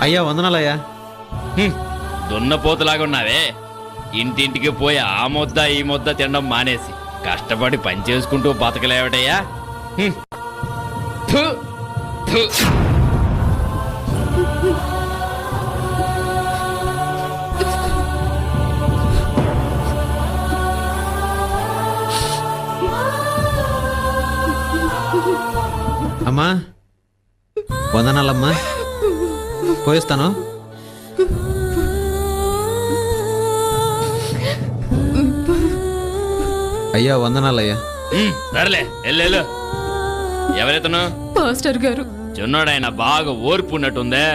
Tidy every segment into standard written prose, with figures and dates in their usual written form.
అయ్యా వందనాలయ్యా. దున్నపోతులాగా ఉన్నావే. ఇంటింటికి పోయి ఆ ముద్ద ఈ ముద్ద తినడం మానేసి కష్టపడి పని చేసుకుంటూ బతకలేవటయ్యా. థు, థు. అమ్మా వందనాలమ్మా, పోయిస్తాను. అయ్యా వందనాలయ్యా. సరేలే వెళ్ళు. ఎవరైతను? పాస్టర్ గారు. చిన్నోడాయన బాగా ఓర్పు ఉన్నట్టుందే.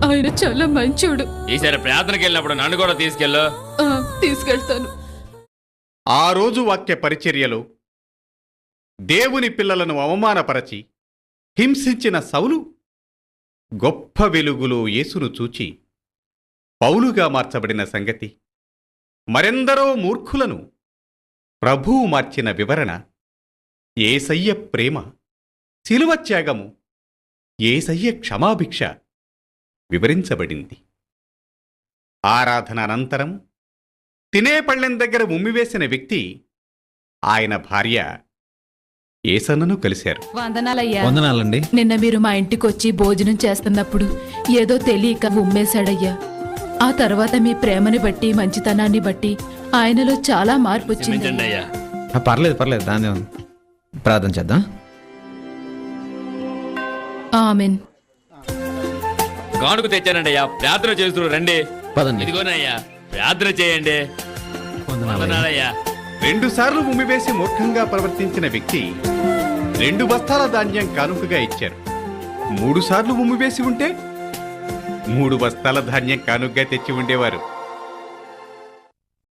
ఆయన చాలా మంచోడు. ఈసారి ప్రార్థనకి వెళ్ళినప్పుడు నన్ను కూడా తీసుకెళ్ళు. తీసుకెళ్తాను. ఆ రోజు వాక్య పరిచర్యలో దేవుని పిల్లలను అవమానపరచి హింసించిన సౌలు గొప్ప వెలుగులో యేసును చూచి పౌలుగా మార్చబడిన సంగతి, మరెందరో మూర్ఖులను ప్రభువు మార్చిన వివరణ, యేసయ్య ప్రేమ, శిలువ త్యాగము, యేసయ్య క్షమాభిక్ష వివరించబడింది. ఆరాధన అనంతరం తినే పళ్ళెం దగ్గర ఉమ్మివేసిన వ్యక్తి ఆయన భార్య యేసన్నను కలిశారు. వందనాలయ్యా. వందనాలండి. నిన్న మీరు మా ఇంటికొచ్చి భోజనం చేస్తున్నప్పుడు ఏదో తెలియక ఉమ్మేశాడయ్యా. ఆ తర్వాత మీ ప్రేమని బట్టి మంచితనాన్ని బట్టి ఆయనలో చాలా మార్పు వచ్చింది. క్షమించండి అయ్యా. పర్లేదు దాని ఉంది. ప్రార్థన చేద్దాం. ఆమెన్. గానుకు తెచ్చానండి అయ్యా, ప్రార్థన చేస్తున్నారు రండి. పదండి. ఇదిగోనయ్యా, ప్రార్థన చేయండి. వందనాలయ్యా. వందనాలయ్యా. 2 సార్లు ఉమ్మివేసి మూర్ఖంగా ప్రవర్తించిన వ్యక్తి 2 బస్తాల ధాన్యం కానుకగా ఇచ్చారు. 3 సార్లు ఉమ్మివేసి ఉంటే 3 బస్తాల ధాన్యం కానుకగా తెచ్చి ఉండేవారు.